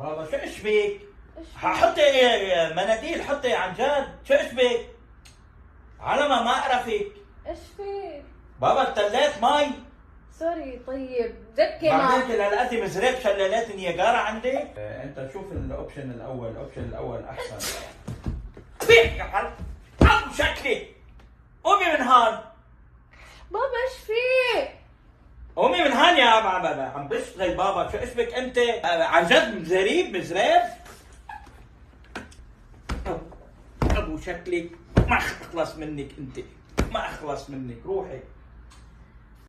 بابا شو ايش بك؟ حطي مناديل، حطي عن جد، شو ايش بك؟ على ما اقرفك. ايش فيك؟ بابا اتليت مي. سوري طيب دكي بعدين هالقد مزريب شلالات نياجارا عندك؟ انت شوف الاوبشن الاول احسن. بيك يا حل عم شكلي. قومي من هون. بابا ايش فيك؟ قومي من هون يا عم بشتغل. بابا شو اسمك انت؟ عن جد مزريب؟ ابو شكلك ما اخلص منك انت، ما اخلص منك. روحي.